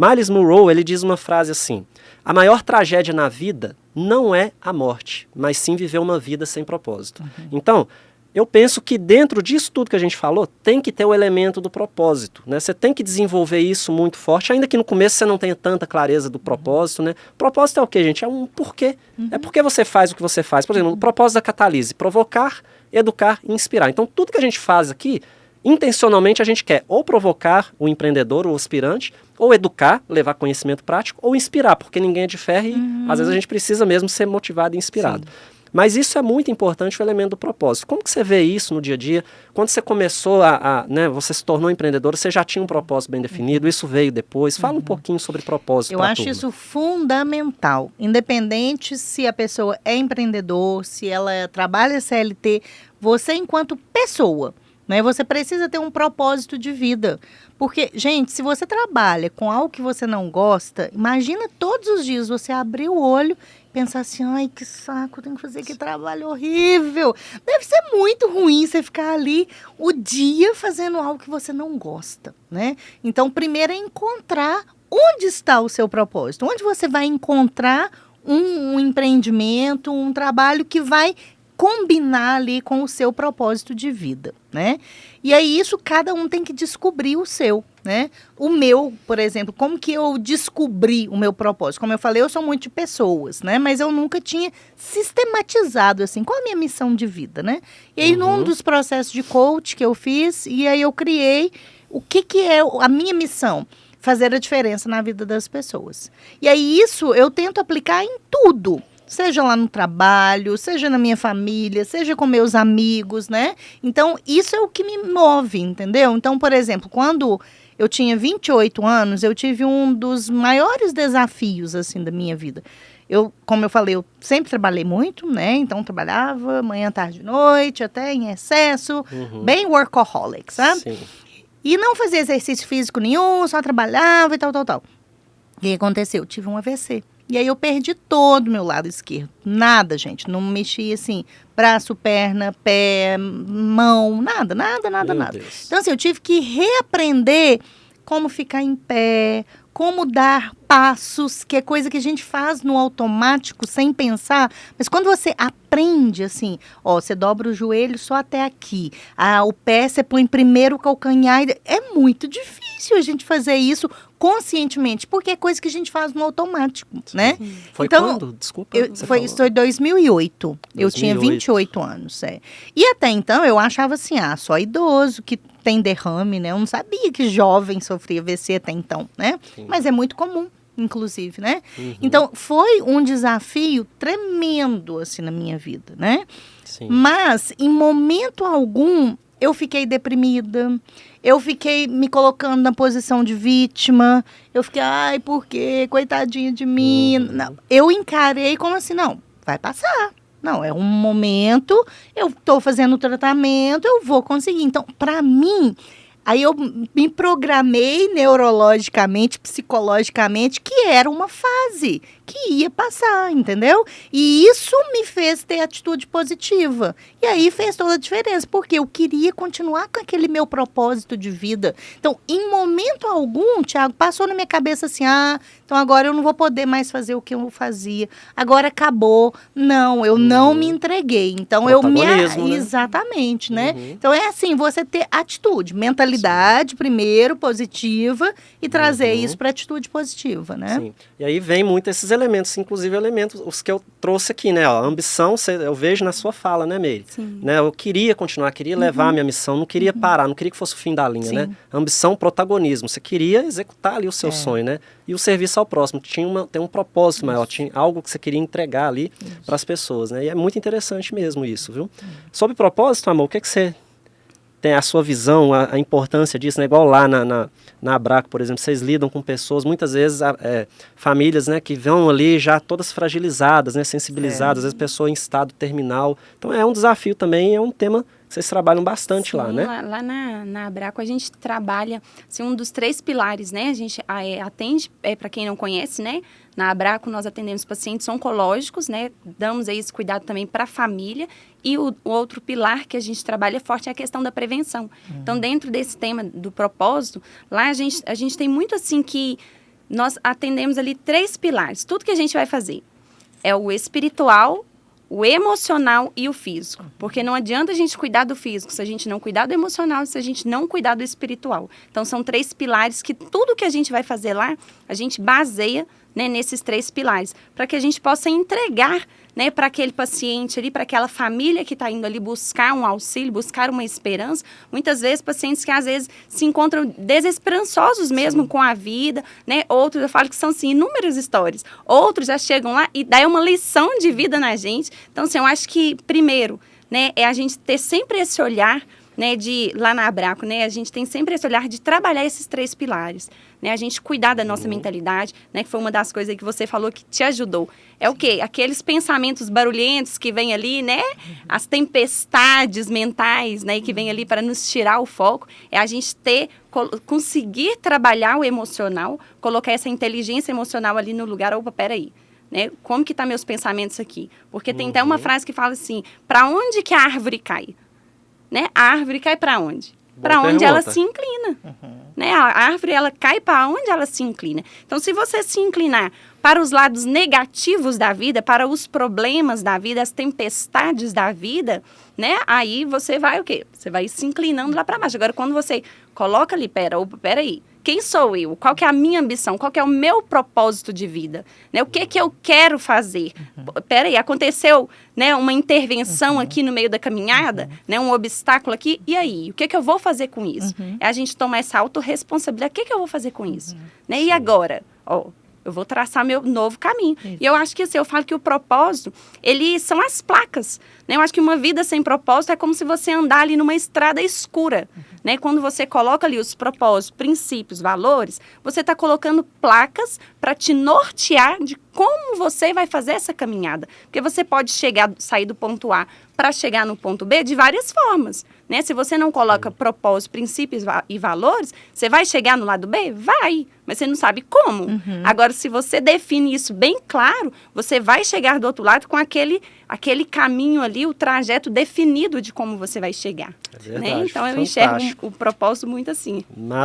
Miles Monroe, ele diz uma frase assim: a maior tragédia na vida não é a morte, mas sim viver uma vida sem propósito. Então, eu penso que dentro disso tudo que a gente falou, tem que ter o elemento do propósito, né? Você tem que desenvolver isso muito forte, ainda que no começo você não tenha tanta clareza do propósito, né? Propósito é o quê, gente? É um porquê. É porque você faz o que você faz. Por exemplo, o propósito da Catalise: provocar, educar e inspirar. Então, tudo que a gente faz aqui, intencionalmente a gente quer ou provocar o empreendedor, o aspirante, ou educar, levar conhecimento prático, ou inspirar, porque ninguém é de ferro e às vezes a gente precisa mesmo ser motivado e inspirado. Sim. Mas isso é muito importante, o elemento do propósito. Como que você vê isso no dia a dia? Quando você começou né, você se tornou empreendedora, você já tinha um propósito bem definido, isso veio depois. Fala um pouquinho sobre propósito. Eu acho isso fundamental. Independente se a pessoa é empreendedor, se ela trabalha CLT, você enquanto pessoa, né, você precisa ter um propósito de vida. Porque, gente, se você trabalha com algo que você não gosta, imagina todos os dias você abrir o olho e pensar assim: ai, que saco, tenho que fazer que trabalho horrível. Deve ser muito ruim você ficar ali o dia fazendo algo que você não gosta, né? Então, primeiro é encontrar onde está o seu propósito. Onde você vai encontrar um empreendimento, um trabalho que vai combinar ali com o seu propósito de vida, né? E aí isso cada um tem que descobrir o seu, né? O meu, por exemplo, como que eu descobri o meu propósito? Como eu falei, eu sou muito de pessoas, né? Mas eu nunca tinha sistematizado, assim, qual a minha missão de vida, né? E aí num dos processos de coach que eu fiz, e aí eu criei o que é a minha missão: fazer a diferença na vida das pessoas. E aí isso eu tento aplicar em tudo. Seja lá no trabalho, seja na minha família, seja com meus amigos, né? Então, isso é o que me move, entendeu? Então, por exemplo, quando eu tinha 28 anos, eu tive um dos maiores desafios, assim, da minha vida. Como eu falei, eu sempre trabalhei muito, né? Então, trabalhava manhã, tarde, noite, até em excesso, bem workaholic, sabe? Sim. E não fazia exercício físico nenhum, só trabalhava e tal. O que aconteceu? Eu tive um AVC. E aí eu perdi todo o meu lado esquerdo. Nada, gente. Não mexia assim, braço, perna, pé, mão, nada. Deus. Então, assim, eu tive que reaprender como ficar em pé, como dar passos, que é coisa que a gente faz no automático, sem pensar. Mas quando você aprende, assim, ó, você dobra o joelho só até aqui. O pé você põe primeiro o calcanhar. É muito difícil a gente fazer isso conscientemente, porque é coisa que a gente faz no automático, né? Foi então, quando? Desculpa. Isso foi em 2008. Eu tinha 28 anos, E até então eu achava assim, só idoso que tem derrame, né? Eu não sabia que jovem sofria AVC até então, né? Sim. Mas é muito comum, inclusive, né? Então, foi um desafio tremendo, assim, na minha vida, né? Sim. Mas, em momento algum, eu fiquei deprimida, eu fiquei me colocando na posição de vítima, eu fiquei, ai, por quê? Coitadinha de mim. Não, eu encarei como assim, não, vai passar. Não, é um momento, eu estou fazendo o tratamento, eu vou conseguir. Então, para mim, aí eu me programei neurologicamente, psicologicamente, que era uma fase que ia passar, entendeu? E isso me fez ter atitude positiva. E aí fez toda a diferença, porque eu queria continuar com aquele meu propósito de vida. Então, em momento algum, Thiago, passou na minha cabeça assim, então agora eu não vou poder mais fazer o que eu fazia. Agora acabou. Não, eu não me entreguei. Então, né? Exatamente, né? Então, é assim, você ter atitude, mentalidade, primeiro, positiva, e trazer isso para atitude positiva, né? Sim. E aí vem muito esses elementos, inclusive elementos, os que eu trouxe aqui, né? A ambição, eu vejo na sua fala, né, Meire? Né? Eu queria continuar, queria levar a minha missão, não queria parar, não queria que fosse o fim da linha, né? Ambição, protagonismo, você queria executar ali o seu sonho, né? E o serviço ao próximo, tem um propósito maior, tinha algo que você queria entregar ali para as pessoas, né? E é muito interessante mesmo isso, viu? Sobre propósito, amor, o que você tem a sua visão, a importância disso, né? Igual lá na Abraco, por exemplo, vocês lidam com pessoas, muitas vezes, famílias, né, que vão ali já todas fragilizadas, né, sensibilizadas, às vezes pessoa em estado terminal. Então é um desafio também, é um tema que vocês trabalham bastante. Sim, lá, né? Lá na Abraco a gente trabalha, assim, um dos 3 pilares, né? A gente atende, para quem não conhece, né? Na Abraco nós atendemos pacientes oncológicos, né? Damos aí esse cuidado também para a família. E o outro pilar que a gente trabalha forte é a questão da prevenção. Então, dentro desse tema do propósito, lá a gente tem muito assim que nós atendemos ali 3 pilares. Tudo que a gente vai fazer é o espiritual, o emocional e o físico. Porque não adianta a gente cuidar do físico se a gente não cuidar do emocional, se a gente não cuidar do espiritual. Então, são 3 pilares que tudo que a gente vai fazer lá, a gente baseia, né, nesses 3 pilares, para que a gente possa entregar, né, para aquele paciente ali, para aquela família que está indo ali buscar um auxílio, buscar uma esperança. Muitas vezes, pacientes que às vezes se encontram desesperançosos mesmo com a vida, né? Outros, eu falo que são, assim, inúmeras histórias. Outros já chegam lá e dão uma lição de vida na gente. Então, assim, eu acho que, primeiro, né, é a gente ter sempre esse olhar, né, de lá na Abraco, né, a gente tem sempre esse olhar de trabalhar esses 3 pilares, né, a gente cuidar da nossa mentalidade, né, que foi uma das coisas aí que você falou que te ajudou. É o quê? Aqueles pensamentos barulhentos que vêm ali, né, as tempestades mentais, né, que vêm ali para nos tirar o foco, é a gente conseguir trabalhar o emocional, colocar essa inteligência emocional ali no lugar. Opa, peraí. Né? Como que tá meus pensamentos aqui? Porque tem até uma frase que fala assim, para onde que a árvore cai? Né? A árvore cai para onde? Para onde ela se inclina. Né? A árvore, ela cai para onde ela se inclina. Então, se você se inclinar para os lados negativos da vida, para os problemas da vida, as tempestades da vida, né? Aí você vai o quê? Você vai se inclinando lá para baixo. Agora, quando você coloca ali, peraí, quem sou eu? Qual que é a minha ambição? Qual que é o meu propósito de vida? Né? O que que eu quero fazer? Peraí, aconteceu, né, uma intervenção aqui no meio da caminhada, né, um obstáculo aqui, e aí? O que que eu vou fazer com isso? É a gente tomar essa autorresponsabilidade. O que que eu vou fazer com isso? Né? E agora? Eu vou traçar meu novo caminho. Isso. E eu acho que assim, eu falo que o propósito, eles são as placas. Né? Eu acho que uma vida sem propósito é como se você andar ali numa estrada escura. Né? Quando você coloca ali os propósitos, princípios, valores, você está colocando placas para te nortear de como você vai fazer essa caminhada. Porque você pode sair do ponto A para chegar no ponto B de várias formas. Né? Se você não coloca propósitos, princípios e valores, você vai chegar no lado B? Vai, mas você não sabe como. Agora, se você define isso bem claro, você vai chegar do outro lado com aquele caminho ali, o trajeto definido de como você vai chegar. É verdade, né? Então, eu fantástico. enxergo o propósito muito assim.